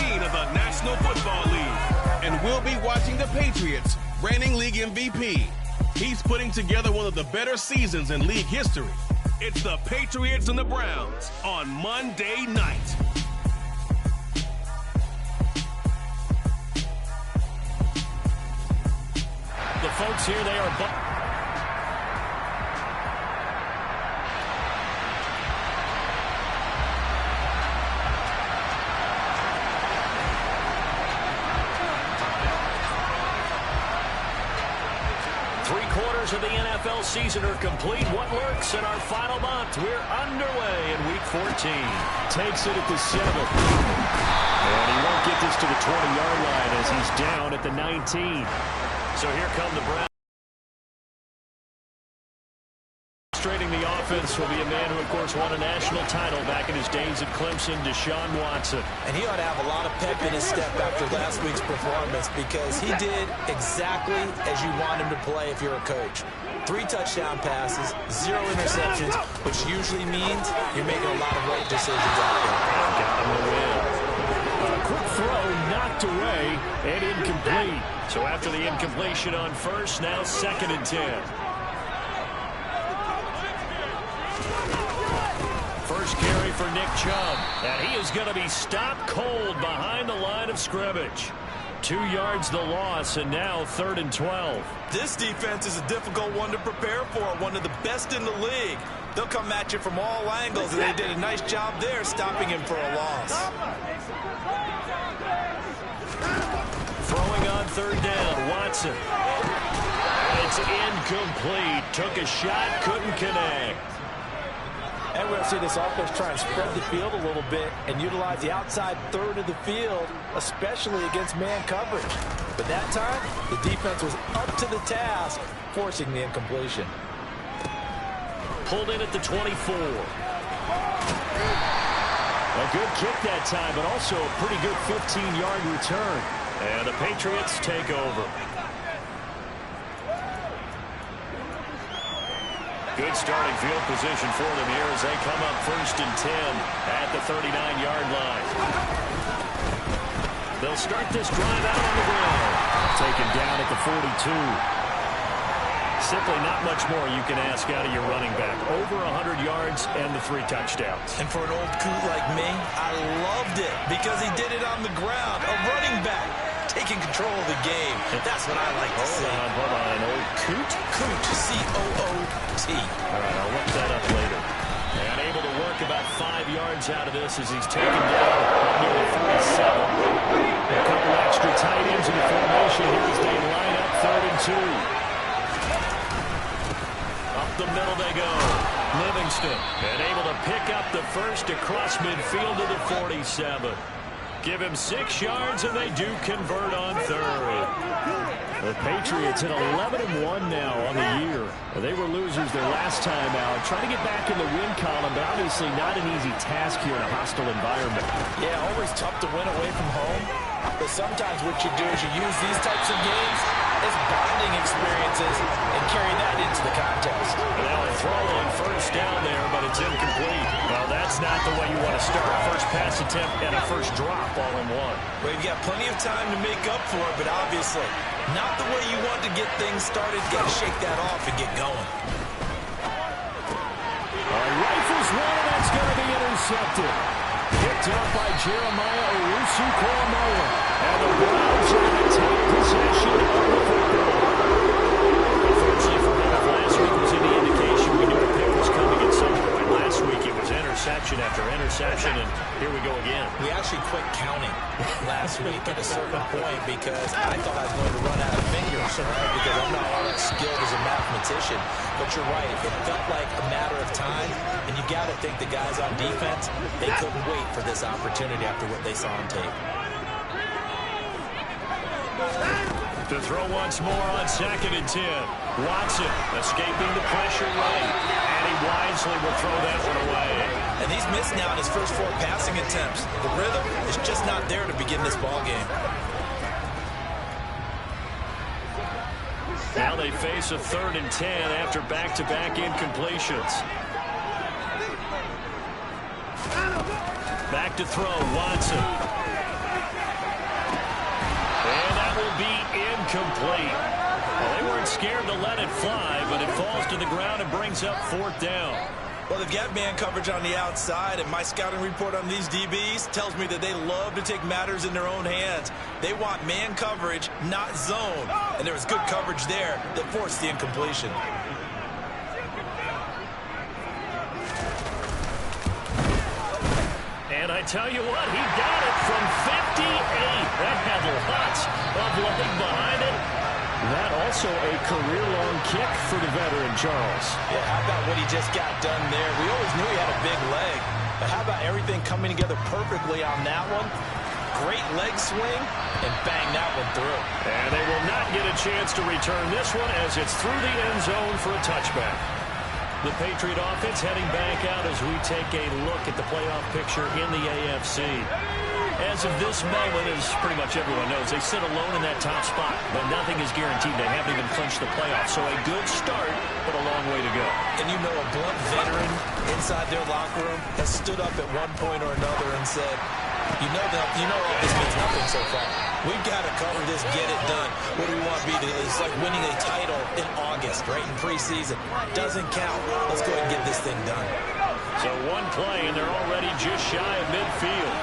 queen of the National Football League. And we'll be watching the Patriots, reigning league MVP. He's putting together one of the better seasons in league history. It's the Patriots and the Browns on Monday night. The folks here, they are... 3/4 of the NFL season are complete. What lurks in our final month? We're underway in Week 14. Takes it at the 7. And he won't get this to the 20-yard line as he's down at the 19. So here come the Browns. Illustrating the offense will be a man who, of course, won a national title back in his days at Clemson, Deshaun Watson. And he ought to have a lot of pep in his step after last week's performance because he did exactly as you want him to play if you're a coach. 3 touchdown passes, 0 interceptions, which usually means you're making a lot of right decisions out there. Got him the win. A quick throw knocked away and incomplete. So after the incompletion on first, now 2nd and 10. First carry for Nick Chubb, and he is going to be stopped cold behind the line of scrimmage. 2 yards the loss, and now 3rd and 12. This defense is a difficult one to prepare for, one of the best in the league. They'll come at you from all angles, and they did a nice job there stopping him for a loss. Throwing on 3rd down, Watson. It's incomplete. Took a shot, couldn't connect. And we'll see this offense try and spread the field a little bit and utilize the outside third of the field, especially against man coverage. But that time, the defense was up to the task, forcing the incompletion. Pulled in at the 24. A good kick that time, but also a pretty good 15-yard return. And the Patriots take over. Good starting field position for them here as they come up 1st and 10 at the 39-yard line. They'll start this drive out on the ground. Taken down at the 42. Simply not much more you can ask out of your running back. Over 100 yards and the 3 touchdowns. And for an old coot like me, I loved it because he did it on the ground. A running back taking control of the game. That's what I like to see. Hold on. An old coot? Coot, C-O-O-T. All right, I'll look that up later. And able to work about 5 yards out of this as he's taken down near the 47. A couple extra tight ends in the formation here as they line up 3rd and 2. Up the middle they go. Livingston, and able to pick up the first across midfield to the 47. Give him 6 yards, and they do convert on 3rd. The Patriots at 11-1 now on the year. They were losers their last time out. Trying to get back in the win column, but obviously not an easy task here in a hostile environment. Yeah, always tough to win away from home. But sometimes what you do is you use these types of games as bonding experiences and carry that into the contest. And now a throw on 1st down there, but it's incomplete. Well, that's not the way you want to start. First pass attempt and a first drop all in one. Well, you've got plenty of time to make up for it, but obviously not the way you want to get things started. Got to shake that off and get going. Rifles one, and that's going to be intercepted. Picked up by Jeremiah Owusu-Koramoah. And the Browns are going to take possession of the football. Unfortunately for him, last week was in the indication we knew a pick was coming at some point. Last week it was interception after interception, and here we go again. We actually quit counting last week at a certain point because I thought I was going to run out of fingers, right? Because I'm not all that skilled as a mathematician. But you're right, it felt like a matter of time, and you got to think the guys on defense, they couldn't wait for this opportunity after what they saw on tape. To throw once more on 2nd and 10. Watson escaping the pressure right, and he wisely will throw that one away. And he's missed now in his first 4 passing attempts. The rhythm is just not there to begin this ball game. Now they face a 3rd and 10 after back-to-back incompletions. Back to throw, Watson. incomplete. Well, they weren't scared to let it fly, but it falls to the ground and brings up 4th down. Well, they've got man coverage on the outside, and my scouting report on these DBs tells me that they love to take matters in their own hands. They want man coverage, not zone. And there was good coverage there that forced the incompletion. And I tell you what, he got it from 58. That had lots of leg behind it. That also a career-long kick for the veteran, Charles. Yeah, how about what he just got done there? We always knew he had a big leg. But how about everything coming together perfectly on that one? Great leg swing, and bang, that one through. And they will not get a chance to return this one as it's through the end zone for a touchback. The Patriot offense heading back out as we take a look at the playoff picture in the AFC. As of this moment, as pretty much everyone knows, they sit alone in that top spot, but nothing is guaranteed. They haven't even clinched the playoffs, so a good start, but a long way to go. And you know, a blunt veteran inside their locker room has stood up at one point or another and said, you know all this means nothing so far. We've got to cover this, get it done. What do we want to be? It's like winning a title in August, right, in preseason. Doesn't count. Let's go ahead and get this thing done. So one play, and they're already just shy of midfield.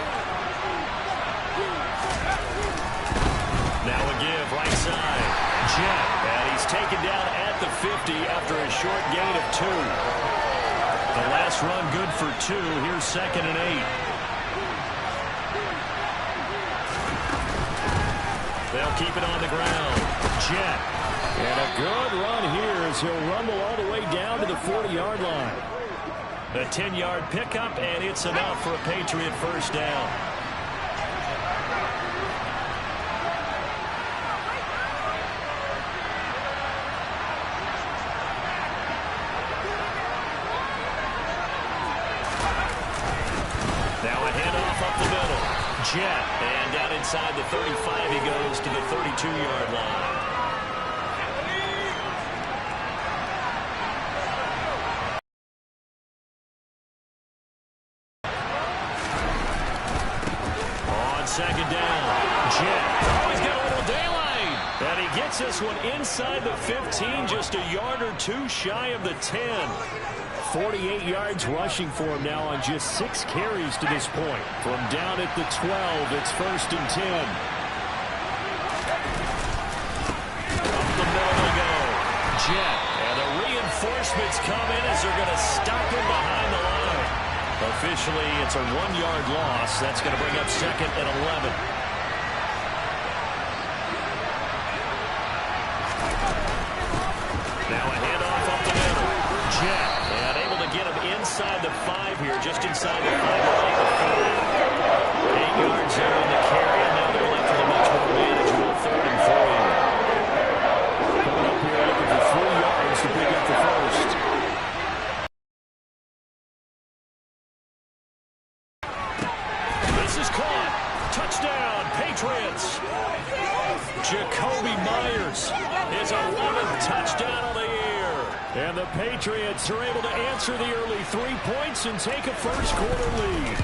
Now a give, right side. Jet, and he's taken down at the 50 after a short gain of 2. The last run good for 2. Here's 2nd and 8. They'll keep it on the ground. Jet. And a good run here as he'll rumble all the way down to the 40-yard line. A 10-yard pickup, and it's enough for a Patriot first down. Now a handoff up the middle. Jet, and down inside the 35, he goes to the 32-yard line. On 2nd down, Jet. Oh, he's got a little daylight. And he gets this one inside the 15, just a yard or 2 shy of the 10. 48 yards rushing for him now on just 6 carries to this point. From down at the 12, it's 1st and 10. Up the middle they go. Jet. And the reinforcements come in as they're going to stop him behind the line. Officially, it's a 1-yard loss. That's going to bring up 2nd and 11. Now a handoff up the middle. Jet. Get him inside the 5 here, just inside the 5. 8 yards there on the carry, and now they're left with a much more manageable 3rd and 4. Coming up here looking for 3 yards to pick up the first. This is caught. Touchdown, Patriots. Jacoby Myers, his 11th touchdown on the year. And the Patriots are able to answer the early 3 points and take a first-quarter lead.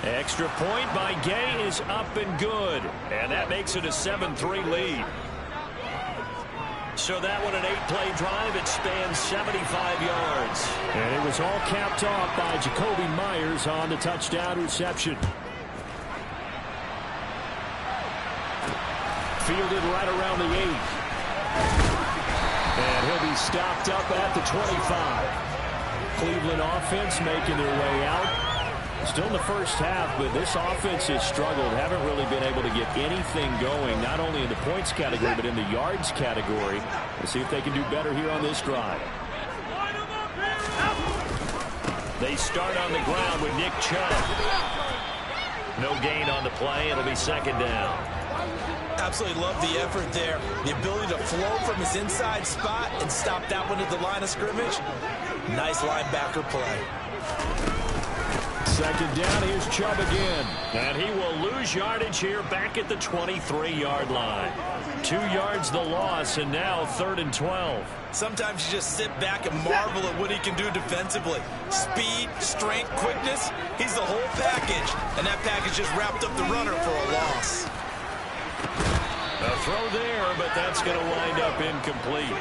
Extra point by Gay is up and good. And that makes it a 7-3 lead. So that one, an 8-play drive. It spans 75 yards. And it was all capped off by Jacoby Myers on the touchdown reception. Fielded right around the 8. And he'll be stopped up at the 25. Cleveland offense making their way out. Still in the first half, but this offense has struggled. Haven't really been able to get anything going, not only in the points category, but in the yards category. We'll see if they can do better here on this drive. They start on the ground with Nick Chubb. No gain on the play. It'll be 2nd down. Absolutely love the effort there. The ability to flow from his inside spot and stop that one at the line of scrimmage. Nice linebacker play. 2nd down, here's Chubb again. And he will lose yardage here back at the 23-yard line. 2 yards the loss, and now 3rd and 12. Sometimes you just sit back and marvel at what he can do defensively. Speed, strength, quickness. He's the whole package. And that package just wrapped up the runner for a loss. A throw there, but that's going to wind up incomplete.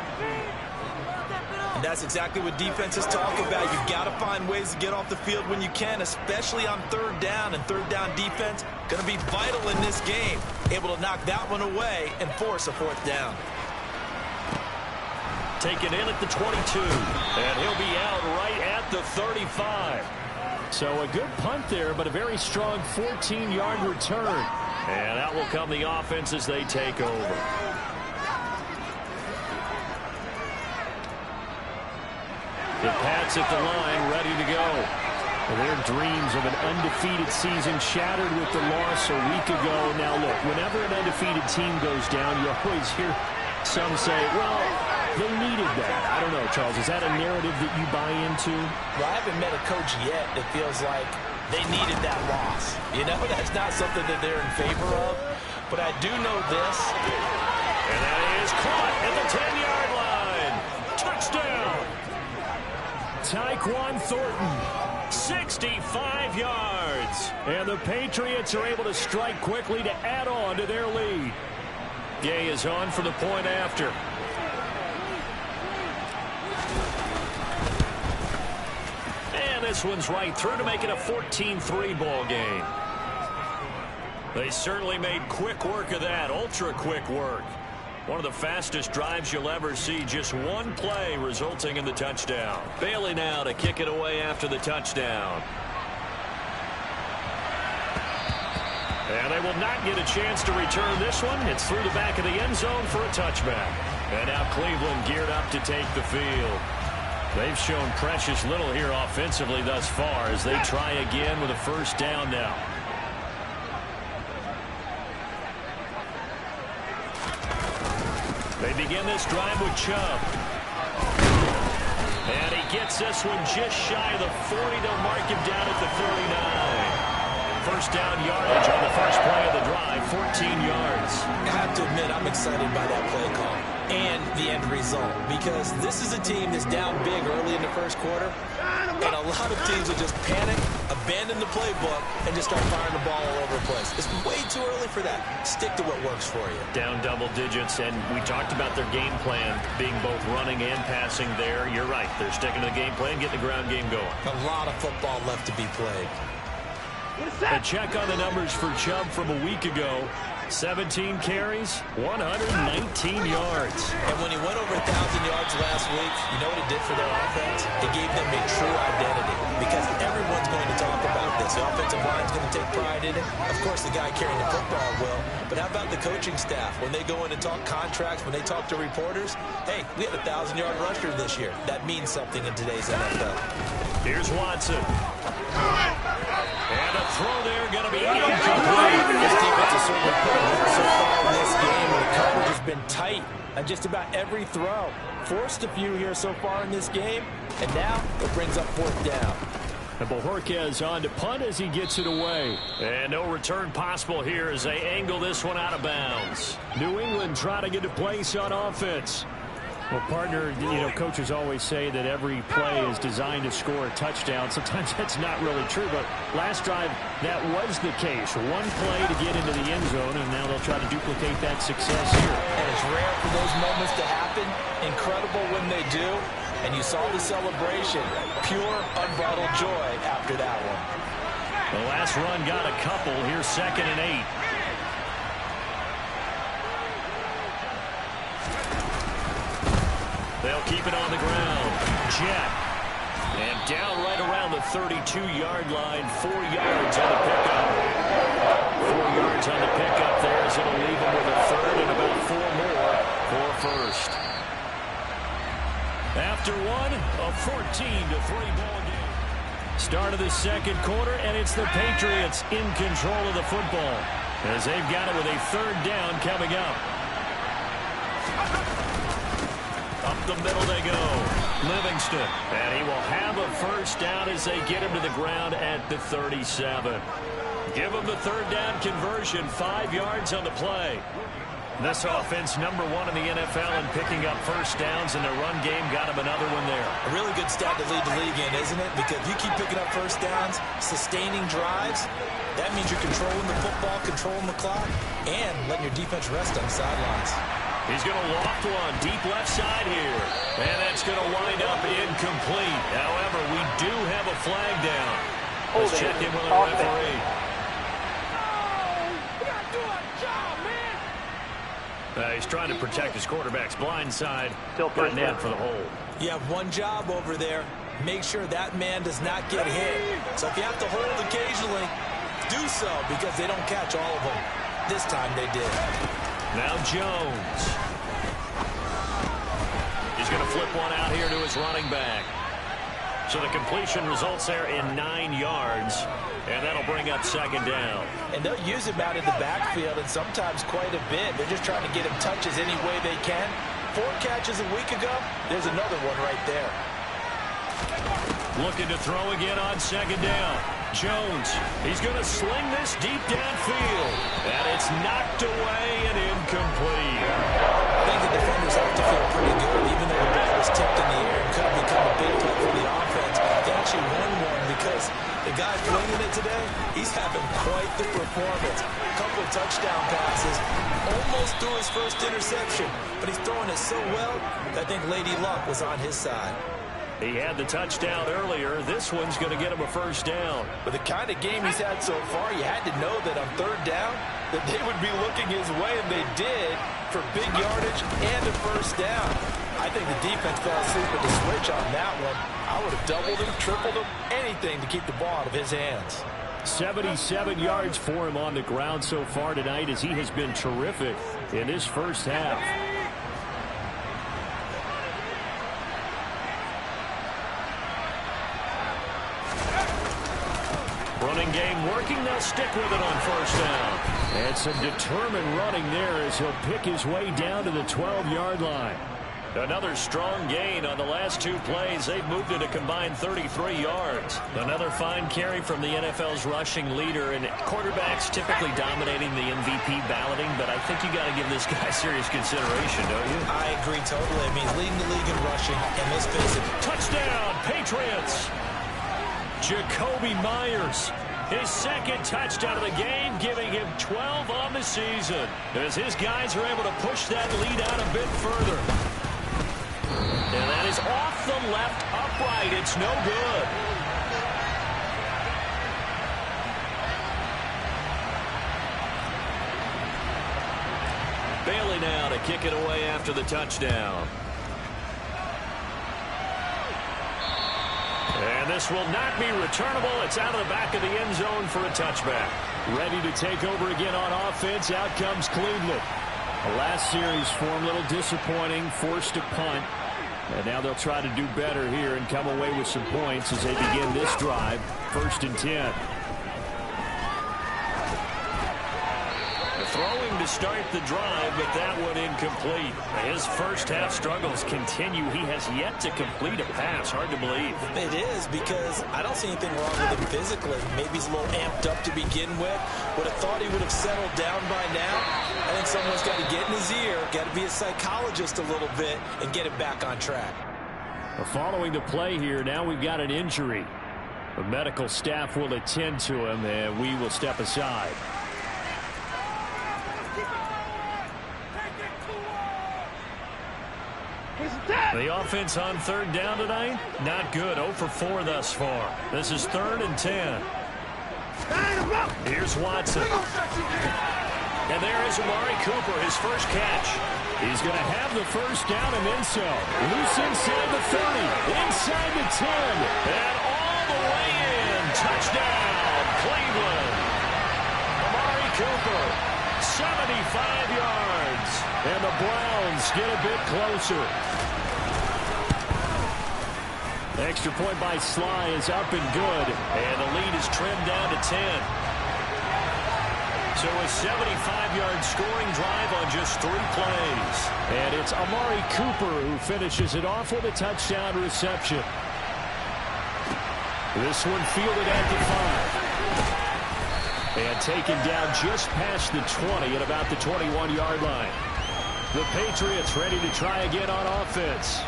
And that's exactly what defenses talk about. You've got to find ways to get off the field when you can, especially on third down. And third down defense going to be vital in this game. Able to knock that one away and force a fourth down. Taken in at the 22. And he'll be out right at the 35. So a good punt there, but a very strong 14-yard return. And out will come the offense as they take over. The Pats at the line, ready to go. Well, their dreams of an undefeated season shattered with the loss a week ago. Now, look, whenever an undefeated team goes down, you always hear some say, well, they needed that. I don't know, Charles. Is that a narrative that you buy into? Well, I haven't met a coach yet that feels like they needed that loss. You know, that's not something that they're in favor of. But I do know this. And that is caught at the 10-yard line. Touchdown. Tyquan Thornton, 65 yards. And the Patriots are able to strike quickly to add on to their lead. Gay is on for the point after. And this one's right through to make it a 14-3 ball game. They certainly made quick work of that, ultra quick work. One of the fastest drives you'll ever see, just one play resulting in the touchdown. Bailey now to kick it away after the touchdown. And they will not get a chance to return this one. It's through the back of the end zone for a touchback. And now Cleveland geared up to take the field. They've shown precious little here offensively thus far as they try again with a first down now. They begin this drive with Chubb. And he gets this one just shy of the 40. They'll mark him down at the 39. First down yardage on the first play of the drive, 14 yards. I have to admit, I'm excited by that play call and the end result, because this is a team that's down big early in the first quarter, and a lot of teams will just panic, abandon the playbook, and just start firing the ball all over the place. It's way too early for that. Stick to what works for you. Down double digits, and we talked about their game plan being both running and passing there. You're right. They're sticking to the game plan, getting the ground game going. A lot of football left to be played. A check on the numbers for Chubb from a week ago. 17 carries, 119 yards. And when he went over 1,000 yards last week, you know what it did for their offense? It gave them a true identity, because everyone's going to talk about this. The offensive line's going to take pride in it. Of course, the guy carrying the football will. But how about the coaching staff? When they go in and talk contracts, when they talk to reporters, hey, we had a 1,000-yard rusher this year. That means something in today's NFL. Here's Watson. And a throw there going to be incomplete. This defense is certainly putting it so far in this game, and the coverage has been tight on just about every throw. Forced a few here so far in this game, and now it brings up fourth down. And Bojorquez on to punt as he gets it away. And no return possible here as they angle this one out of bounds. New England trying to get a place on offense. Well, partner, you know, coaches always say that every play is designed to score a touchdown. Sometimes that's not really true, but last drive, that was the case. One play to get into the end zone, and now they'll try to duplicate that success here. And it's rare for those moments to happen. Incredible when they do. And you saw the celebration. Pure, unbridled joy after that one. The last run got a couple. Here's 2nd and 8. They'll keep it on the ground. Jet. And down right around the 32-yard line. 4 yards on the pickup. 4 yards on the pickup there, as it'll leave him with a third and about 4 more for first. After one, a 14-3 ball game. Start of the second quarter, and it's the Patriots in control of the football, as they've got it with a third down coming up. Up the middle they go. Livingston. And he will have a first down as they get him to the ground at the 37. Give him the third down conversion. 5 yards on the play. This offense #1 in the NFL in picking up first downs, and the run game got him another one there. A really good stat to lead the league in, isn't it? Because if you keep picking up first downs, sustaining drives, that means you're controlling the football, controlling the clock, and letting your defense rest on the sidelines. He's going to loft one deep left side here. And that's going to wind up incomplete. However, we do have a flag down. Let's check in with our referee. He's trying to protect his quarterback's blind side. Got nailed for the hold. You have one job over there. Make sure that man does not get hit. So if you have to hold occasionally, do so, because they don't catch all of them. This time they did. Now Jones. He's going to flip one out here to his running back. So the completion results there in 9 yards. And that'll bring up second down. And they'll use him out in the backfield, and sometimes quite a bit. They're just trying to get him touches any way they can. 4 catches a week ago. There's another one right there. Looking to throw again on second down. Jones, he's going to sling this deep downfield. And it's knocked away and incomplete. I think the defenders have to feel pretty good, even though the ball was tipped in the air and could have become a big play for the offense. They actually won one because the guy playing it today, he's having quite the performance. A couple of touchdown passes, almost threw his first interception, but he's throwing it so well that I think Lady Luck was on his side. He had the touchdown earlier. This one's going to get him a first down. With the kind of game he's had so far, you had to know that on third down that they would be looking his way, and they did, for big yardage and a first down. I think the defense fell asleep with the switch on that one. I would have doubled him, tripled him, anything to keep the ball out of his hands. 77 yards for him on the ground so far tonight, as he has been terrific in this first half. Running game working. They'll stick with it on first down. And some determined running there as he'll pick his way down to the 12-yard line. Another strong gain on the last 2 plays. They've moved it a combined 33 yards. Another fine carry from the NFL's rushing leader, and quarterbacks typically dominating the MVP balloting, but I think you got to give this guy serious consideration, don't you? I agree totally. I mean, he's leading the league in rushing, and let's face it. Touchdown, Patriots! Jacoby Myers, his second touchdown of the game, giving him 12 on the season, as his guys are able to push that lead out a bit further. And that is off the left upright. It's no good. Bailey now to kick it away after the touchdown. And this will not be returnable. It's out of the back of the end zone for a touchback. Ready to take over again on offense. Out comes Cleveland. The last series for him, a little disappointing, forced a punt. And now they'll try to do better here and come away with some points as they begin this drive. 1st and 10. Throwing to start the drive, but that one incomplete. His first half struggles continue. He has yet to complete a pass. Hard to believe. It is, because I don't see anything wrong with him physically. Maybe he's a little amped up to begin with. Would have thought he would have settled down by now. I think someone's got to get in his ear, got to be a psychologist a little bit, and get him back on track. Following the play here, now we've got an injury. The medical staff will attend to him, and we will step aside. The offense on third down tonight, not good. 0 for 4 thus far. This is 3rd and 10. Here's Watson. And there is Amari Cooper, his first catch. He's going to have the first down and then so. Loose inside the 30, inside the 10, and all the way in. Touchdown, Cleveland. Amari Cooper, 75 yards. And the Browns get a bit closer. Extra point by Sly is up and good. And the lead is trimmed down to 10. So a 75-yard scoring drive on just 3 plays. And it's Amari Cooper who finishes it off with a touchdown reception. This one fielded at the 5. And taken down just past the 20 at about the 21-yard line. The Patriots ready to try again on offense.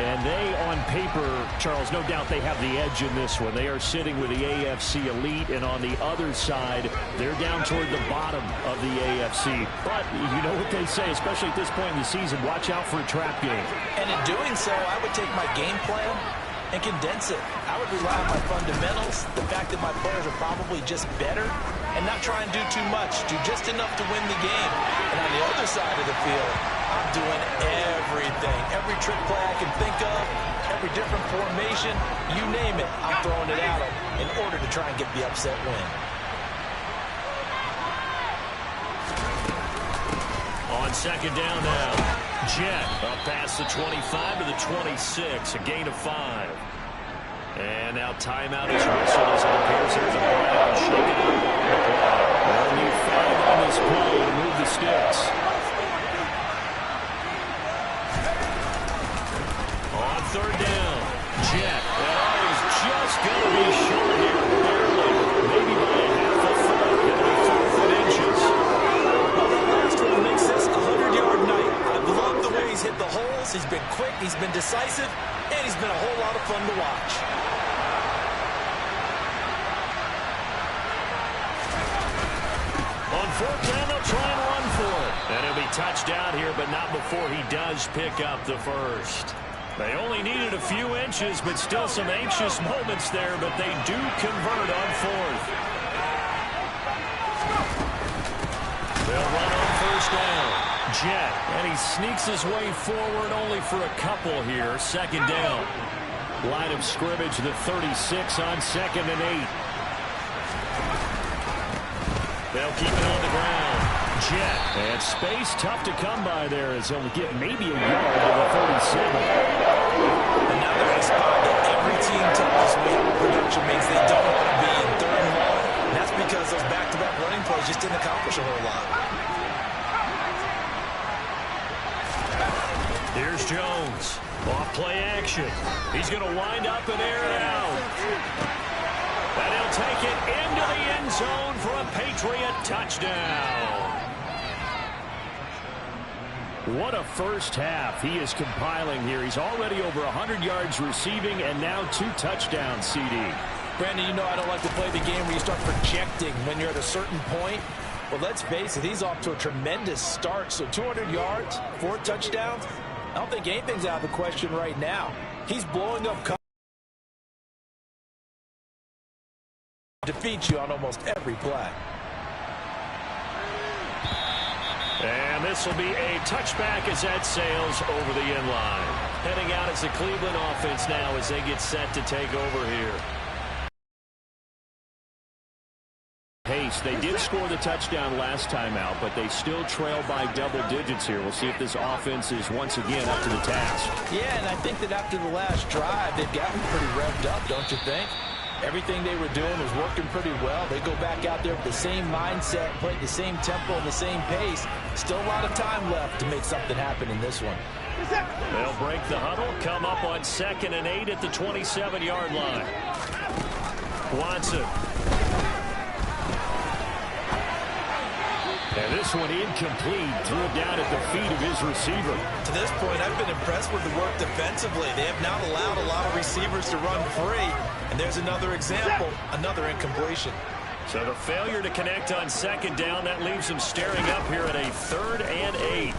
And they, on paper, Charles, no doubt they have the edge in this one. They are sitting with the AFC elite, and on the other side, they're down toward the bottom of the AFC. But you know what they say, especially at this point in the season, watch out for a trap game. And in doing so, I would take my game plan and condense it. I would rely on my fundamentals, the fact that my players are probably just better, and not try and do too much, do just enough to win the game. And on the other side of the field, I'm doing everything. Every trick play I can think of, every different formation, you name it, I'm throwing it at them in order to try and get the upset win. On second down now, Jet up past the 25 to the 26, a gain of 5. And now timeout is whistled as it appears there's a Brown shaking up on the play. They'll need 5 on this play to move the sticks. On third down, Jet. He's just going to be short here, barely. Maybe by a half a foot. It'll be 4 foot inches. Well, that last one makes this a 100-yard night. I've loved the way he's hit the holes. He's been quick, he's been decisive, and he's been a whole lot of fun to watch. On fourth down, they'll try and run for it. And he'll be touchdown here, but not before he does pick up the first. They only needed a few inches, but still some anxious moments there, but they do convert on fourth. They'll run on first down. Jet, and he sneaks his way forward only for a couple here. Second down. Line of scrimmage, the 36 on 2nd and 8. They'll keep it on the ground. Jet, and space tough to come by there as he'll get maybe a yard to the 37. Another a spot that every team tells me production means they don't want to be in 3rd and long. And that's because those back-to-back running plays just didn't accomplish a whole lot. Here's Jones. Off play action. He's going to wind up and air it out. And he'll take it into the end zone for a Patriot touchdown. What a first half he is compiling here. He's already over 100 yards receiving and now 2 touchdowns, CD. Brandon, you know I don't like to play the game where you start projecting when you're at a certain point. Well, let's face it, he's off to a tremendous start. So 200 yards, 4 touchdowns. I don't think anything's out of the question right now. He's blowing up coverage. Defeats you on almost every play. And this will be a touchback as that sails over the end line. Heading out as the Cleveland offense now as they get set to take over here. Pace, they did score the touchdown last time out, but they still trail by double digits here. We'll see if this offense is once again up to the task. Yeah, and I think that after the last drive, they've gotten pretty revved up, don't you think? Everything they were doing was working pretty well. They go back out there with the same mindset, play the same tempo and the same pace. Still a lot of time left to make something happen in this one. They'll break the huddle, come up on 2nd and 8 at the 27-yard line. Watson. And this one incomplete. Threw it down at the feet of his receiver. To this point, I've been impressed with the work defensively. They have not allowed a lot of receivers to run free. And there's another example, another incompletion. So the failure to connect on 2nd down, that leaves them staring up here at a 3rd and 8.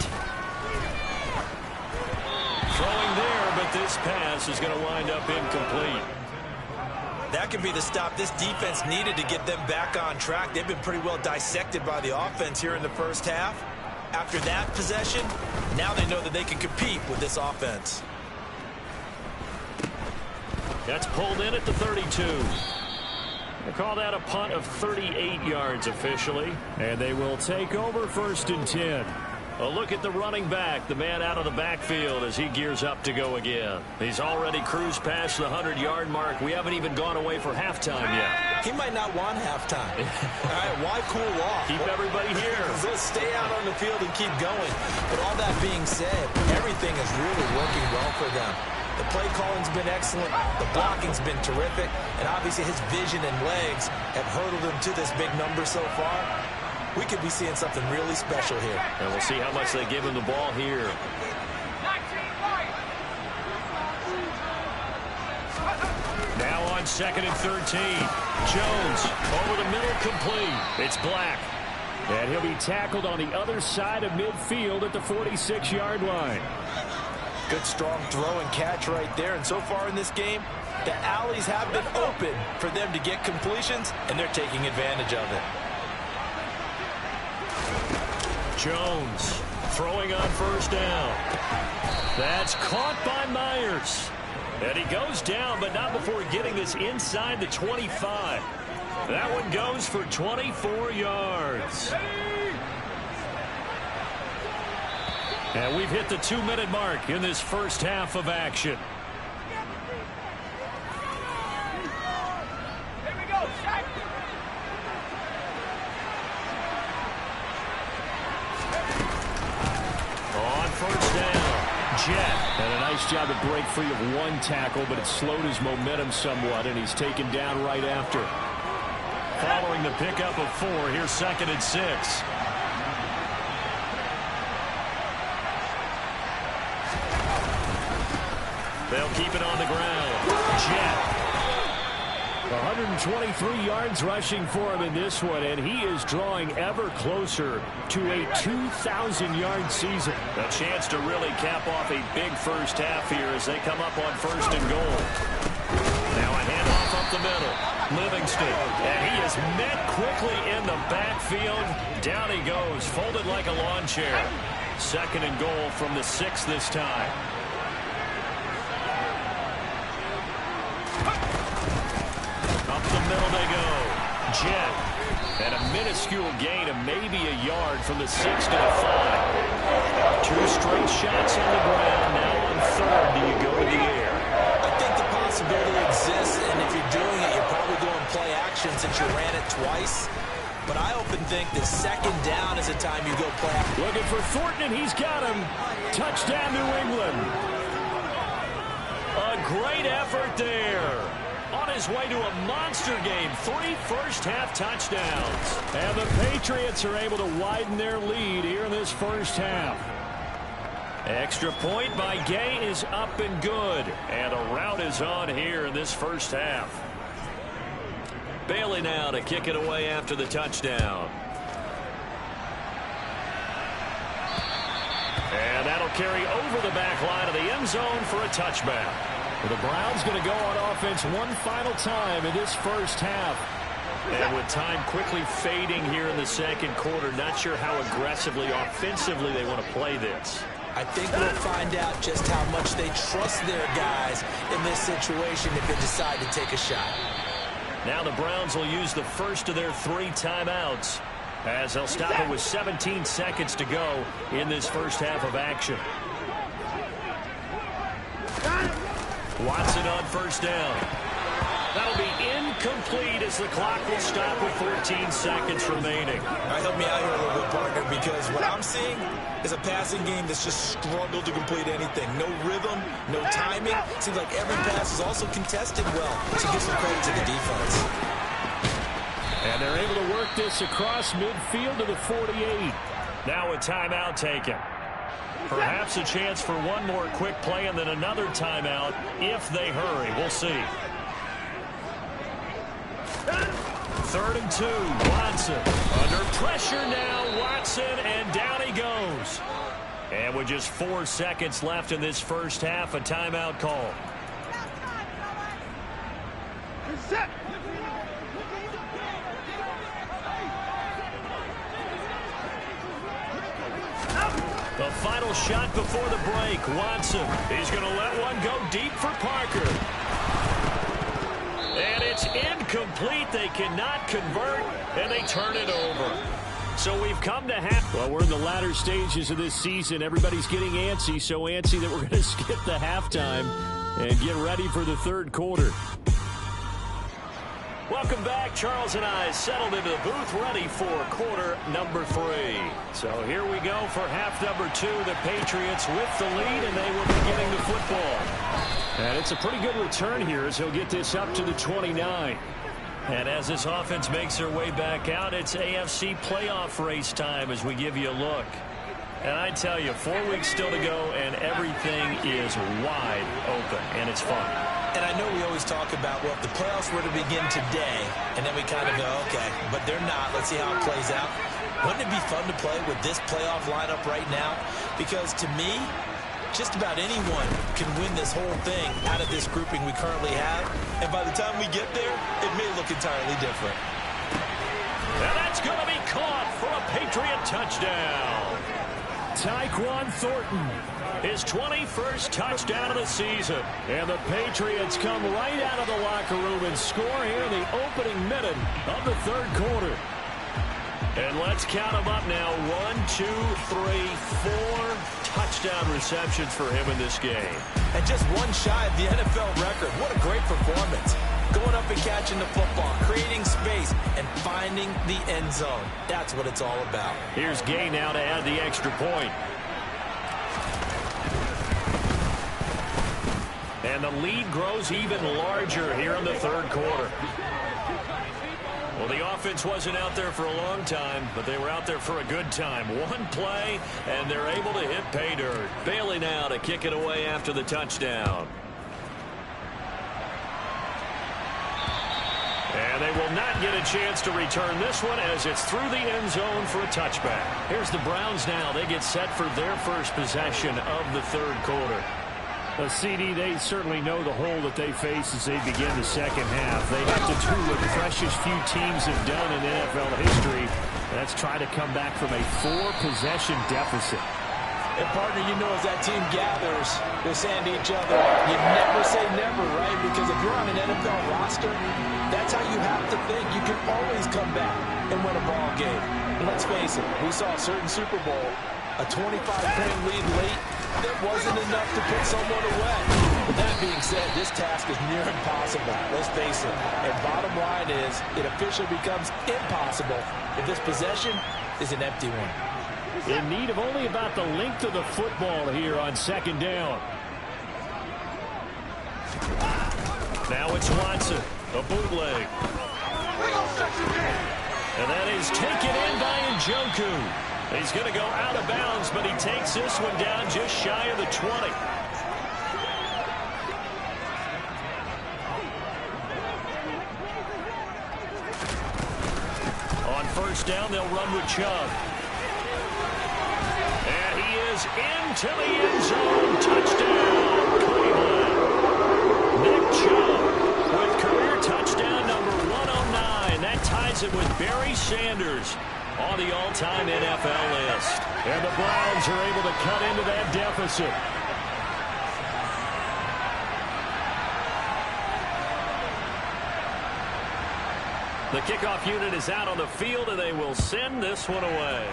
Throwing there, but this pass is going to wind up incomplete. That could be the stop this defense needed to get them back on track. They've been pretty well dissected by the offense here in the first half. After that possession, now they know that they can compete with this offense. That's pulled in at the 32. They call that a punt of 38 yards officially. And they will take over 1st and 10. A look at the running back, the man out of the backfield as he gears up to go again. He's already cruised past the 100-yard mark. We haven't even gone away for halftime yet. He might not want halftime. All right, why cool off? Keep everybody here. Just stay out on the field and keep going. But all that being said, everything is really working well for them. The play calling's been excellent. The blocking's been terrific. And obviously his vision and legs have hurdled him to this big number so far. we could be seeing something really special here. And we'll see how much they give him the ball here. Now on 2nd and 13. Jones over the middle, complete. It's Black. And he'll be tackled on the other side of midfield at the 46-yard line. Good strong throw and catch right there. And so far in this game, the alleys have been open for them to get completions, and they're taking advantage of it. Jones throwing on 1st down. That's caught by Myers. And he goes down, but not before getting this inside the 25. That one goes for 24 yards. And we've hit the 2-minute mark in this first half of action. Here we go, Shaq. On 1st down, Jet. And a nice job to break free of one tackle, but it slowed his momentum somewhat, and he's taken down right after. Following the pickup of 4, here's 2nd and 6. They'll keep it on the ground. Jet. 123 yards rushing for him in this one, and he is drawing ever closer to a 2,000-yard season. A chance to really cap off a big first half here as they come up on 1st and goal. Now a handoff up the middle. Livingston, and he is met quickly in the backfield. Down he goes, folded like a lawn chair. 2nd and goal from the 6 this time. Up the middle they go. Jet. And a minuscule gain of maybe a yard from the 6 to the 5. 2 straight shots on the ground. Now on 3rd, do you go to the air? I think the possibility exists, and if you're doing it, you're probably going play action since you ran it twice. But I often think that 2nd down is the time you go play action. Looking for Thornton, and he's got him. Touchdown, New England. A great effort there. On his way to a monster game. 3 first-half touchdowns. And the Patriots are able to widen their lead here in this first half. Extra point by Gay is up and good. And a rout is on here in this first half. Bailey now to kick it away after the touchdown. And that'll carry over the back line of the end zone for a touchback. The Browns going to go on offense one final time in this first half. And with time quickly fading here in the 2nd quarter, not sure how aggressively, offensively they want to play this. I think we'll find out just how much they trust their guys in this situation if they decide to take a shot. Now the Browns will use the first of their 3 timeouts as they'll stop it with 17 seconds to go in this first half of action. Watson on 1st down. That'll be incomplete as the clock will stop with 14 seconds remaining. All right, help me out here a little bit, partner, because what I'm seeing is a passing game that's just struggled to complete anything. No rhythm, no timing. Seems like every pass is also contested well. So give some credit to the defense. And they're able to work this across midfield to the 48. Now a timeout taken. Perhaps a chance for one more quick play and then another timeout if they hurry. We'll see. 3rd and 2. Watson under pressure now. Watson, and down he goes. And with just 4 seconds left in this first half, a timeout call. The final shot before the break. Watson. He's going to let one go deep for Parker. And it's incomplete. They cannot convert, and they turn it over. So we've come to half. Well, we're in the latter stages of this season. Everybody's getting antsy, so antsy that we're going to skip the halftime and get ready for the 3rd quarter. Welcome back. Charles and I settled into the booth ready for quarter number 3. So here we go for half number 2. The Patriots with the lead, and they will be getting the football. And it's a pretty good return here as he'll get this up to the 29. And as this offense makes their way back out, it's AFC playoff race time as we give you a look. And I tell you, 4 weeks still to go, and everything is wide open, and it's fun. And I know we always talk about, well, if the playoffs were to begin today, and then we kind of go, okay, but they're not. Let's see how it plays out. Wouldn't it be fun to play with this playoff lineup right now? Because to me, just about anyone can win this whole thing out of this grouping we currently have. And by the time we get there, it may look entirely different. And that's going to be caught for a Patriot touchdown. Tyquan Thornton, his 21st touchdown of the season. And the Patriots come right out of the locker room and score here in the opening minute of the third quarter. And let's count them up now. 1, 2, 3, 4 touchdown receptions for him in this game. And just one shy of the NFL record. What a great performance. Going up and catching the football, creating space, and finding the end zone. That's what it's all about. Here's Gay now to add the extra point. And the lead grows even larger here in the third quarter. Well, the offense wasn't out there for a long time, but they were out there for a good time. One play, and they're able to hit pay dirt. Bailey now to kick it away after the touchdown. And they will not get a chance to return this one as it's through the end zone for a touchback. Here's the Browns now. They get set for their first possession of the third quarter. CD, they certainly know the hole that they face as they begin the second half. They have to do what the freshest few teams have done in NFL history. That's try to come back from a 4-possession deficit. And, partner, you know, as that team gathers, they're saying to each other, you never say never, right? Because if you're on an NFL roster, that's how you have to think. You can always come back and win a ball game. And let's face it, we saw a certain Super Bowl, a 25-point lead late, that wasn't enough to put someone away. With that being said, this task is near impossible. Let's face it. And bottom line is, it officially becomes impossible if this possession is an empty one. In need of only about the length of the football here on second down. Now it's Watson, a bootleg. And that is taken in by Njoku. He's going to go out of bounds, but he takes this one down just shy of the 20. On first down, they'll run with Chubb. And he is into the end zone. Touchdown, Cleveland. Nick Chubb with career touchdown number 109. That ties it with Barry Sanders on the all-time NFL list. And the Browns are able to cut into that deficit. The kickoff unit is out on the field, and they will send this one away.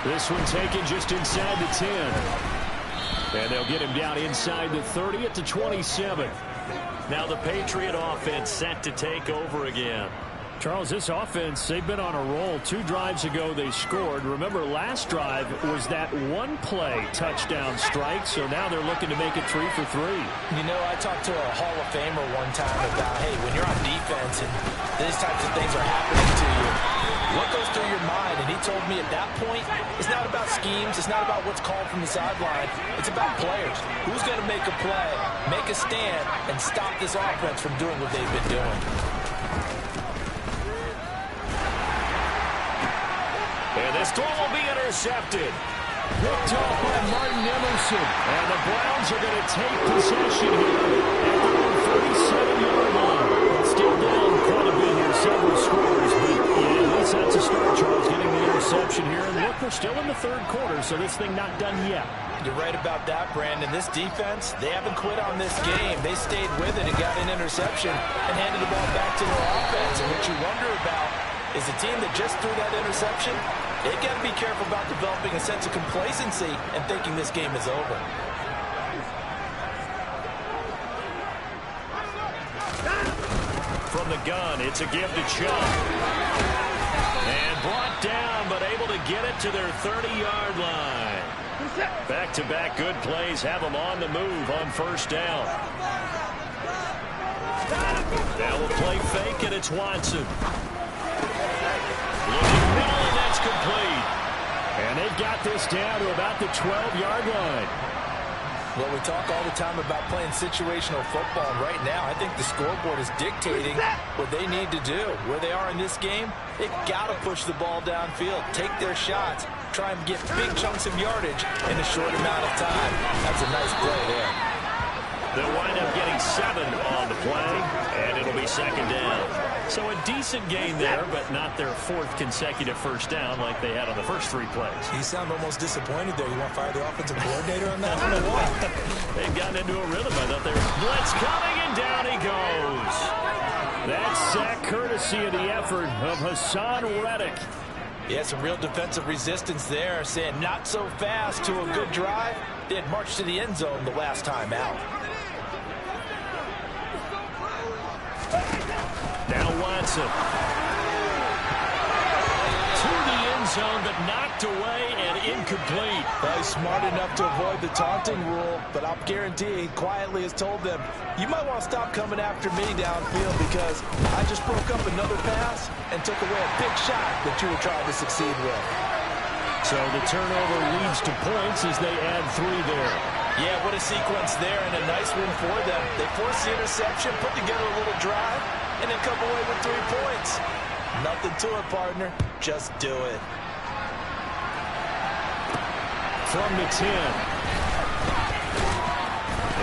This one taken just inside the 10. And they'll get him down inside the 30 at the 27. Now the Patriot offense set to take over again. Charles, this offense, they've been on a roll. 2 drives ago, they scored. Remember, last drive was that one-play touchdown strike, so now they're looking to make it 3 for 3. You know, I talked to a Hall of Famer one time about, hey, when you're on defense and these types of things are happening to you, what goes through your mind? And he told me at that point, it's not about schemes, it's not about what's called from the sideline, it's about players. Who's going to make a play, make a stand, and stop this offense from doing what they've been doing? And this throw will be intercepted. Picked off by Martin Emerson. And the Browns are going to take possession here at their own 37-yard line. Still down quite a bit here, several scores. But yeah, at least that's a start, Charles, getting the interception here. And look, we're still in the third quarter, so this thing not done yet. You're right about that, Brandon. This defense, they haven't quit on this game. They stayed with it and got an interception and handed the ball back to their offense. And what you wonder about is the team that just threw that interception, they got to be careful about developing a sense of complacency and thinking this game is over. From the gun, it's a give to Chubb. And brought down, but able to get it to their 30-yard line. Back-to-back good plays have them on the move on first down. Now we'll play fake, and it's Watson. Looking middle, and that's complete. And they've got this down to about the 12-yard line. Well, we talk all the time about playing situational football, and right now I think the scoreboard is dictating what they need to do. Where they are in this game, they've got to push the ball downfield, take their shots, try and get big chunks of yardage in a short amount of time. That's a nice play there. They'll wind up getting 7 on the play, and it'll be second down. So a decent gain there, but not their 4th consecutive first down like they had on the first 3 plays. You sound almost disappointed there. You want to fire the offensive coordinator on that one or what? They've gotten into a rhythm. I thought they were blitz coming, and down he goes. That sack courtesy of the effort of Hassan Reddick. Yeah, some real defensive resistance there, saying not so fast to a good drive. They had marched to the end zone the last time out. Now Watson. To the end zone, but knocked away and incomplete. Well, he's smart enough to avoid the taunting rule, but I'll guarantee he quietly has told them, you might want to stop coming after me downfield because I just broke up another pass and took away a big shot that you were trying to succeed with. So the turnover leads to points as they add 3 there. Yeah, what a sequence there, and a nice win for them. They forced the interception, put together a little drive, and then come away with 3 points. Nothing to it, partner. Just do it. From the 10.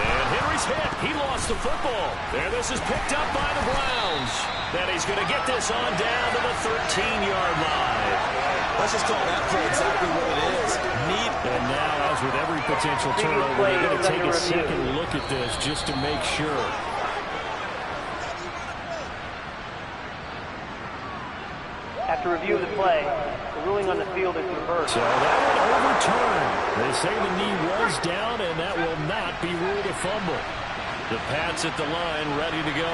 And Henry's hit. He lost the football. There, this is picked up by the Browns. Then he's going to get this on down to the 13-yard line. Let's just call that play exactly what it is. And now, as with every potential turnover, they're going to take a second look at this just to make sure. After review of the play, the ruling on the field is reversed. So that one overturned. They say the knee was down, and that will not be ruled a fumble. The Pats at the line, ready to go.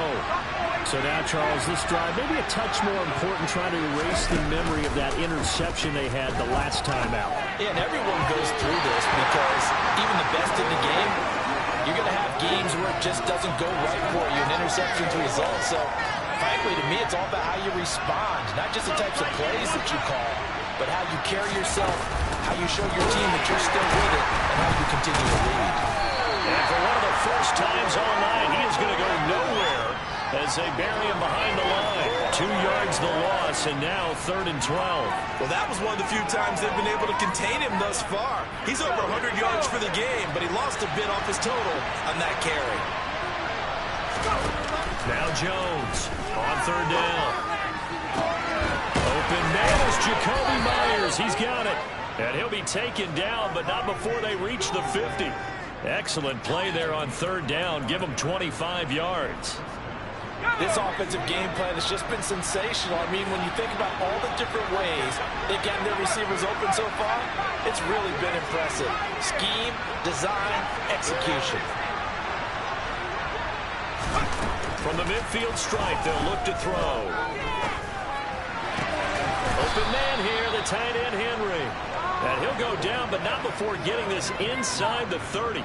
So now, Charles, this drive maybe a touch more important, trying to erase the memory of that interception they had the last time out. Yeah, and everyone goes through this because even the best in the game, you're going to have games where it just doesn't go right for you, and interceptions result. So, frankly, to me, it's all about how you respond, not just the types of plays that you call, but how you carry yourself, how you show your team that you're still with it, and how you continue to lead. And for one of the first times all night, he is going to go nowhere as they bury him behind the line. 2 yards the loss, and now 3rd and 12. Well, that was one of the few times they've been able to contain him thus far. He's over 100 yards for the game, but he lost a bit off his total on that carry. Now Jones on 3rd down. Open man is Jacoby Myers. He's got it. And he'll be taken down, but not before they reach the 50. Excellent play there on 3rd down. Give him 25 yards. This offensive game plan has just been sensational. I mean, when you think about all the different ways they've gotten their receivers open so far, it's really been impressive. Scheme, design, execution. From the midfield stripe, they'll look to throw. Open man here, the tight end Henry. And he'll go down, but not before getting this inside the 30.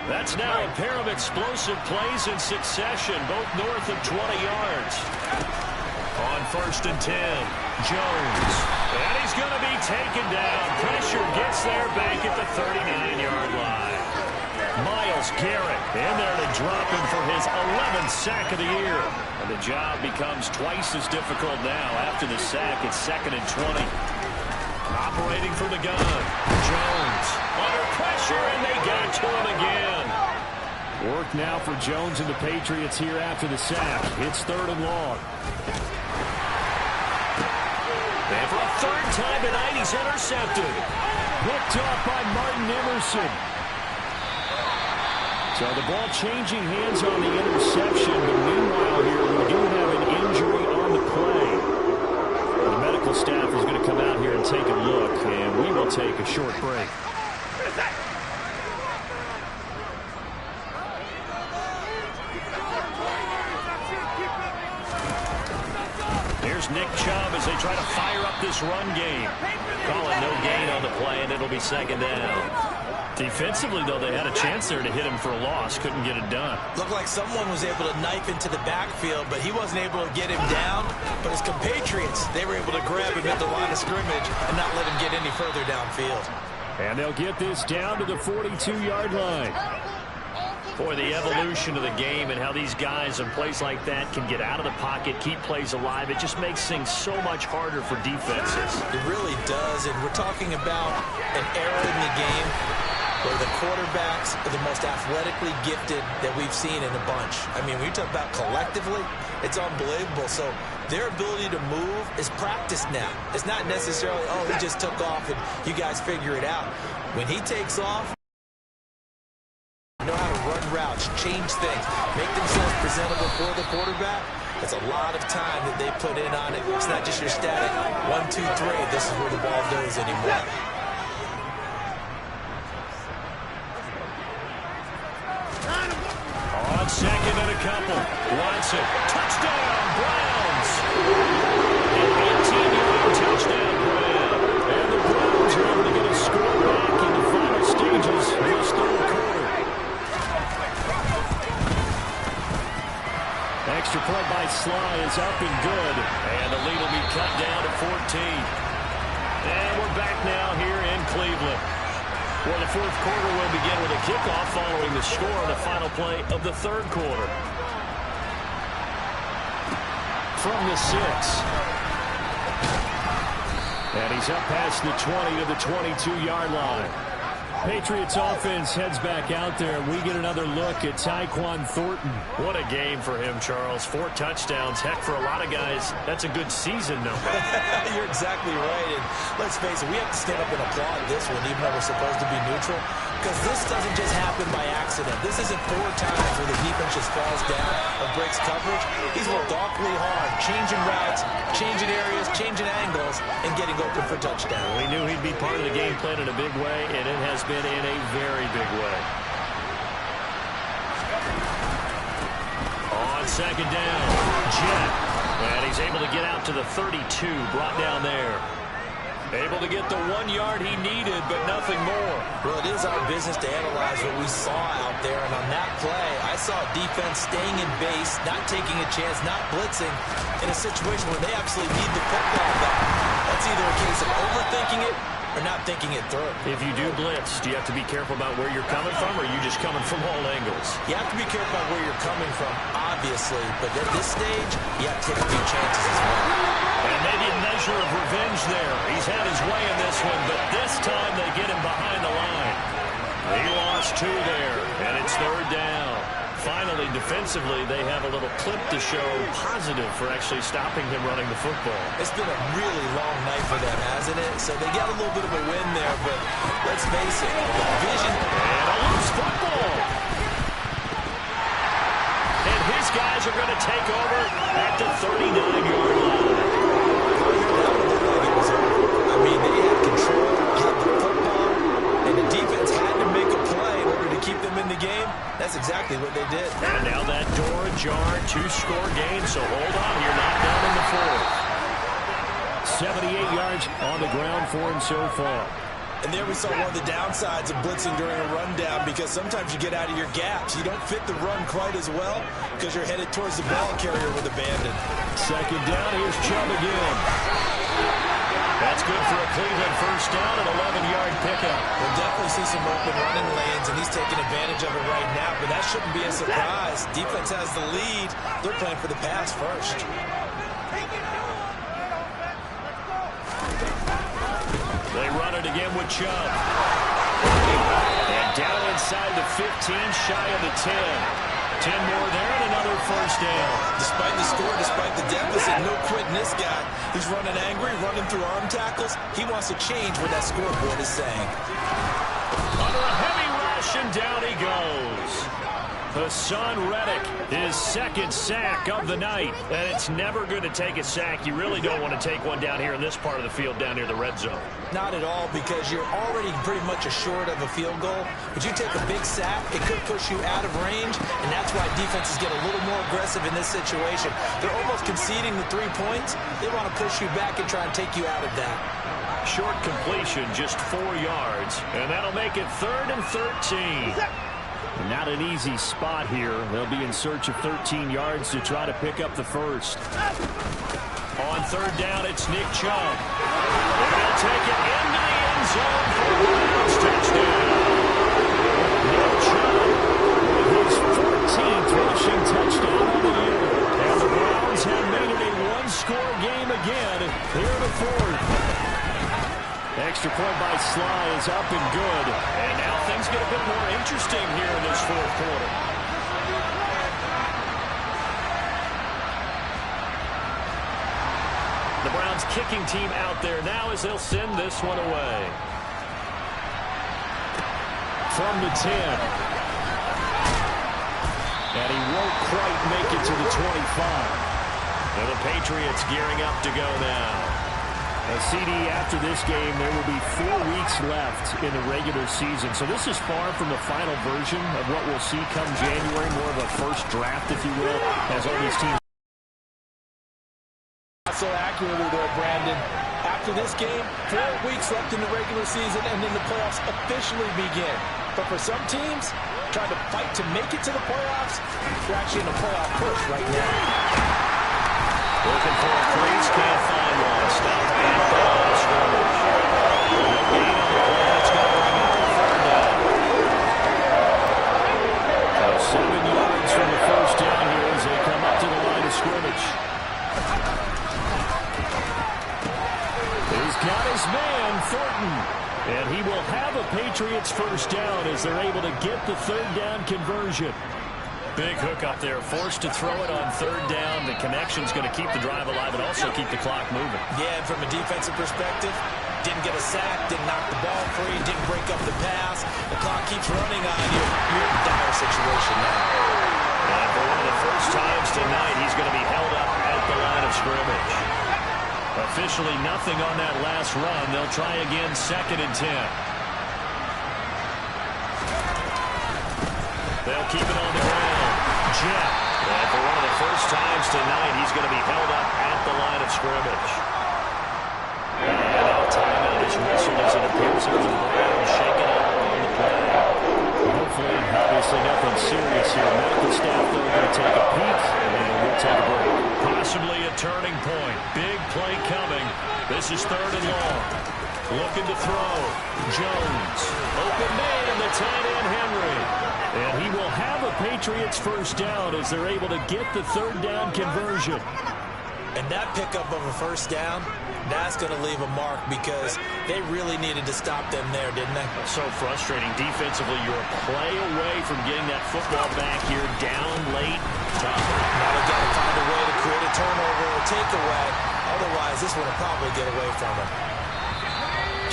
That's now a pair of explosive plays in succession, both north of 20 yards. On 1st and 10, Jones. And he's going to be taken down. Pressure gets there back at the 39-yard line. Myles Garrett in there to drop him for his 11th sack of the year. And the job becomes twice as difficult now after the sack. It's 2nd and 20. Operating from the gun, Jones under pressure, and they got to him again. Work now for Jones and the Patriots here after the sack. It's 3rd and long. And for a 3rd time tonight, he's intercepted. Picked off by Martin Emerson. So the ball changing hands on the interception, but meanwhile here we do have an injury on the play. The medical staff is going to come out here and take a look, and we will take a short break. Here's Nick Chubb as they try to fire up this run game. Call it no gain on the play, and it'll be 2nd down. Defensively, though, they had a chance there to hit him for a loss. Couldn't get it done. Looked like someone was able to knife into the backfield, but he wasn't able to get him down. But his compatriots, they were able to grab him at the line of scrimmage and not let him get any further downfield. And they'll get this down to the 42-yard line. Boy, the evolution of the game and how these guys in plays like that can get out of the pocket, keep plays alive, it just makes things so much harder for defenses. It really does, and we're talking about an era in the game where the quarterbacks are the most athletically gifted that we've seen in a bunch. I mean, when you talk about collectively, it's unbelievable. So their ability to move is practiced now. It's not necessarily, oh, he just took off and you guys figure it out. When he takes off, know how to run routes, change things, make themselves presentable for the quarterback. It's a lot of time that they put in on it. It's not just your static 1, 2, 3. This is where the ball goes anymore. On second and a couple. Watson. Touchdown, Browns. An 18-yard touchdown grab. And the Browns are able to get a score back in the final stages of this third quarter. Extra point by Sly is up and good. And the lead will be cut down to 14. And we're back now here in Cleveland. Well, the fourth quarter will begin with a kickoff following the score on the final play of the third quarter. From the 6. And he's up past the 20 to the 22-yard line. Patriots offense heads back out there. We get another look at Tyquan Thornton. What a game for him, Charles. 4 touchdowns. Heck, for a lot of guys, that's a good season number. You're exactly right. And let's face it, we have to stand up and applaud this one, even though we're supposed to be neutral. Because this doesn't just happen by accident. This isn't 4 times where the defense just falls down or breaks coverage. He's worked awfully hard, changing routes, changing areas, changing angles, and getting open for touchdown. We knew he'd be part of the game plan in a big way, and it has been in a very big way. On second down, Jet. And he's able to get out to the 32, brought down there. Able to get the 1 yard he needed, but nothing more. Well, it is our business to analyze what we saw out there, and on that play, I saw defense staying in base, not taking a chance, not blitzing, in a situation where they absolutely need the football back. That's either a case of overthinking it or not thinking it through. If you do blitz, do you have to be careful about where you're coming from, or are you just coming from all angles? You have to be careful about where you're coming from, obviously, but at this stage, you have to take a few chances as well. And maybe a measure of revenge there. He's had his way in this one, but this time they get him behind the line. He lost 2 there, and it's third down. Finally, defensively, they have a little clip to show positive for actually stopping him running the football. It's been a really long night for them, hasn't it? So they got a little bit of a win there, but let's face it, the vision... And a loose football. And his guys are going to take over at the 39-yard line. I mean, they had control, had the football, and the defense had to make a play in order to keep them in the game. That's exactly what they did. And now that door ajar, 2-score game, so hold on, you're not down in the fourth. 78 yards on the ground for him so far. And there we saw one of the downsides of blitzing during a rundown, because sometimes you get out of your gaps. You don't fit the run quite as well because you're headed towards the ball carrier with abandon. Second down, here's Chubb again. That's good for a Cleveland first down and 11-yard pickup. We'll definitely see some open running lanes, and he's taking advantage of it right now, but that shouldn't be a surprise. Defense has the lead. They're playing for the pass first. They run it again with Chubb. And down inside the 15, shy of the 10. 10 more there and another first down. Despite the score, despite the deficit, no quitting this guy. He's running angry, running through arm tackles. He wants to change what that scoreboard is saying. Under a heavy rush, and down he goes. Hassan Reddick, his second sack of the night. And it's never going to take a sack. You really don't want to take one down here in this part of the field down near the red zone. Not at all, because you're already pretty much assured of a field goal. But you take a big sack, it could push you out of range, and that's why defenses get a little more aggressive in this situation. They're almost conceding the 3 points. They want to push you back and try and take you out of that. Short completion, just 4 yards, and that'll make it 3rd and 13. Not an easy spot here. They'll be in search of 13 yards to try to pick up the first. On 3rd down, it's Nick Chubb. They're going to take it into the end zone for a Browns touchdown. Nick Chubb with his 14th rushing touchdown of the year. And the Browns have made it a one-score game again here in the 4th. Extra point by Sly is up and good. And now things get a bit more interesting here in this 4th quarter. The Browns kicking team out there now as they'll send this one away. From the 10. And he won't quite make it to the 25. And the Patriots gearing up to go now. A CD after this game, there will be 4 weeks left in the regular season. So this is far from the final version of what we'll see come January, more of a first draft, if you will, as all these teams. So accurately there, Brandon. After this game, 4 weeks left in the regular season, and then the playoffs officially begin. But for some teams, trying to fight to make it to the playoffs, they're actually in a playoff push right now. Looking for a crease, can't find one. Stop at the line of scrimmage. No gain on the play. That's going to bring up the 3rd down. So 7 yards from the first down here as they come up to the line of scrimmage. He's got his man, Thornton. And he will have a Patriots first down as they're able to get the 3rd down conversion. Big hook up there, forced to throw it on 3rd down. The connection's going to keep the drive alive and also keep the clock moving. Yeah, and from a defensive perspective, didn't get a sack, didn't knock the ball free, didn't break up the pass. The clock keeps running on you. You're in a dire situation now. And for one of the first times tonight, he's going to be held up at the line of scrimmage. Officially nothing on that last run. They'll try again 2nd and 10. They'll keep it on the ground. Jet. And for one of the first times tonight, he's going to be held up at the line of scrimmage. And now timeout is whistled as it appears that the Browns shaking up on the play. Hopefully, obviously nothing serious here. Medical staff, though, going to take a peek, and we'll take a break. Possibly a turning point. Big play coming. This is 3rd and long. Looking to throw. Jones. Open man, and the tight end, Henry. And he will have a Patriots first down as they're able to get the 3rd down conversion. And that pickup of a first down, that's going to leave a mark because they really needed to stop them there, didn't they? So frustrating. Defensively, you're a play away from getting that football back here down late. Tough. Now they've got to find a way to create a turnover or takeaway. Otherwise, this one will probably get away from them.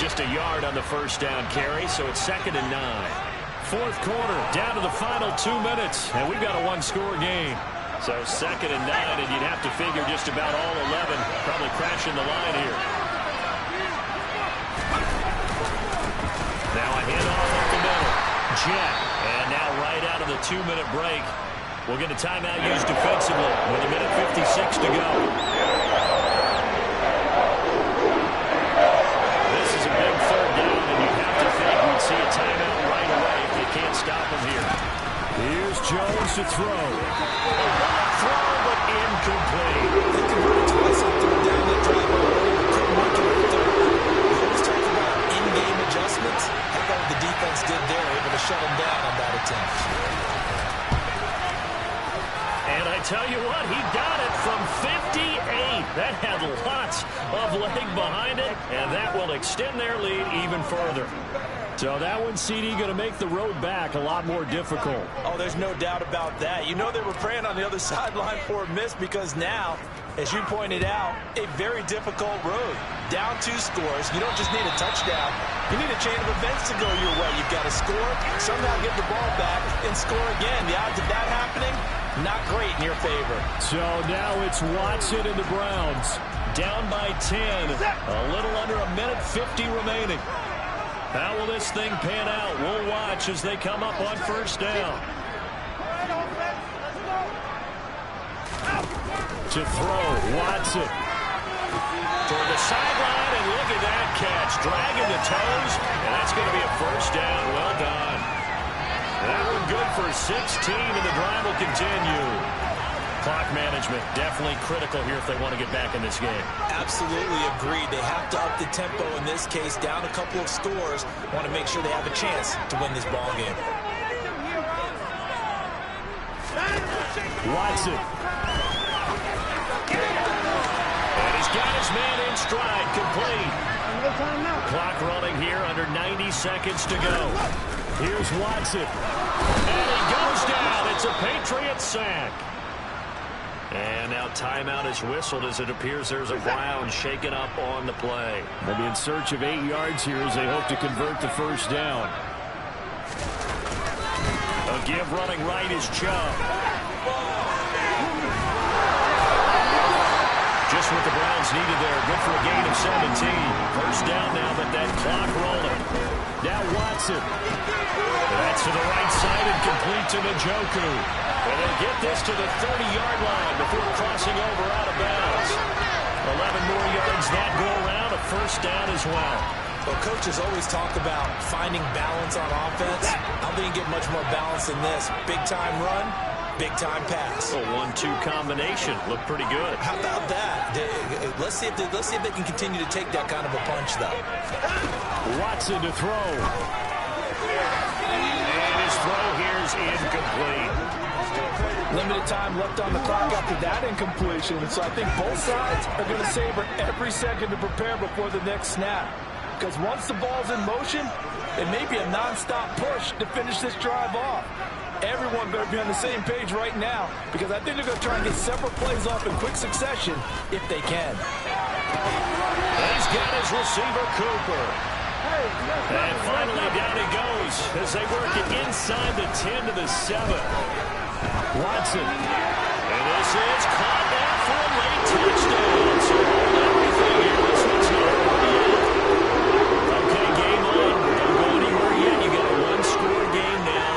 Just a yard on the first down carry, so it's 2nd and 9. 4th quarter, down to the final 2 minutes, and we've got a one-score game. So 2nd and 9, and you'd have to figure just about all 11 probably crashing the line here. Now a handoff up the middle. Jet, and now right out of the 2-minute break, we'll get a timeout used defensively with 1:56 to go. This is a big 3rd down, and you have to think we'd see a timeout right away if you can't stop him here. Here's Jones to throw. Throw, but incomplete. They converted twice on 3rd down. That drive already couldn't make it on 3rd. We always talk about in-game adjustments. How about what the defense did there, able to shut them down on that attempt. And I tell you what, he got it from 58. That had lots of leg behind it, and that will extend their lead even further. So that one, CD, going to make the road back a lot more difficult. Oh, there's no doubt about that. You know they were praying on the other sideline for a miss because now As you pointed out, a very difficult road. Down 2 scores. You don't just need a touchdown. You need a chain of events to go your way. You've got to score, somehow get the ball back, and score again. The odds of that happening, not great in your favor. So now it's Watson and the Browns. Down by 10. A little under a minute 50 remaining. How will this thing pan out? We'll watch as they come up on first down. To throw, Watson. Toward the sideline, and look at that catch. Dragging the toes, and that's going to be a first down. Well done. That one good for 16, and the drive will continue. Clock management, definitely critical here if they want to get back in this game. Absolutely agreed. They have to up the tempo in this case, down a couple of scores. Want to make sure they have a chance to win this ball game. Watson. And he's got his man in stride, complete. Clock running here, under 90 seconds to go. Here's Watson. And he goes down. It's a Patriots sack. And now timeout is whistled as it appears there's a Brown shaken up on the play. They'll be in search of 8 yards here as they hope to convert the first down. A give running right is Chubb. Just what the Browns needed there. Good for a gain of 17. First down now, but that clock rolling. Now Watson. That's to the right side and complete to Njoku. And they'll get this to the 30-yard line before crossing over out of bounds. 11 more yards that go around, a first down as well. Well, coaches always talk about finding balance on offense. I don't think you get much more balance than this. Big-time run, big-time pass. A 1-2 combination. Looked pretty good. How about that? Let's see if they can continue to take that kind of a punch, though. Watson to throw. And his throw here is incomplete. Limited time left on the clock after that incompletion, so I think both sides are going to savor every second to prepare before the next snap. Because once the ball's in motion, it may be a non-stop push to finish this drive off. Everyone better be on the same page right now, because I think they're going to try and get several plays off in quick succession if they can. He's got his receiver, Cooper. And finally down he goes as they work it inside the 10 to the 7. Watson. And this is caught down for a late touchdown. So everything here, this one's not over yet. Okay, game on. Don't go anywhere yet. You got a 1-score game now.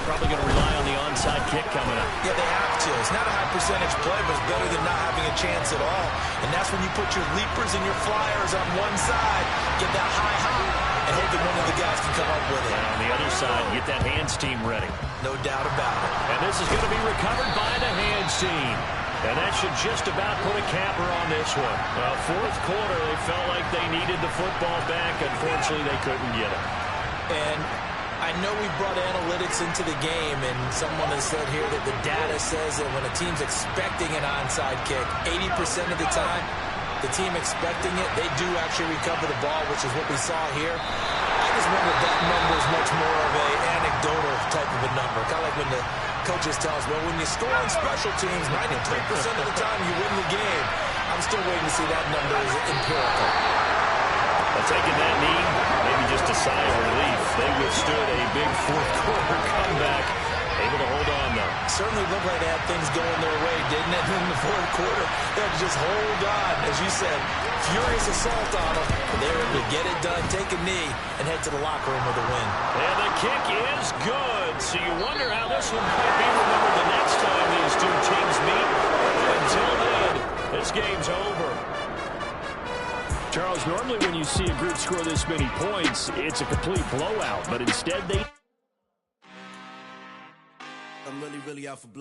Probably going to rely on the onside kick coming up. Yeah, they have to. It's not a high percentage play, but it's better than not having a chance at all. And that's when you put your leapers and your flyers on one side, get that high hop, and hope that one of the guys can come up with it. And on the other side, get that hands team ready. No doubt about it. And this is going to be recovered by the hands team. And that should just about put a capper on this one. Fourth quarter, they felt like they needed the football back. Unfortunately, they couldn't get it. And I know we brought analytics into the game, and someone has said here that the data says that when a team's expecting an onside kick, 80% of the time, the team expecting it, they do actually recover the ball, which is what we saw here. I just wonder if that number is much more of an anecdotal type of a number. Kind of like when the coaches tell us, well, when you score on special teams, 93% of the time you win the game. I'm still waiting to see that number is empirical. Taking that knee, maybe just a sigh of relief. They withstood a big fourth-quarter comeback. Able to hold on, though. Certainly looked like they had things going their way, didn't it? In the fourth quarter, they had to just hold on. As you said, furious assault on them. But they were able to get it done, take a knee, and head to the locker room with a win. And the kick is good. So you wonder how this one might be remembered the next time these two teams meet. Until then, this game's over. Charles, normally when you see a group score this many points, it's a complete blowout. But instead, they... I'm really out for blood.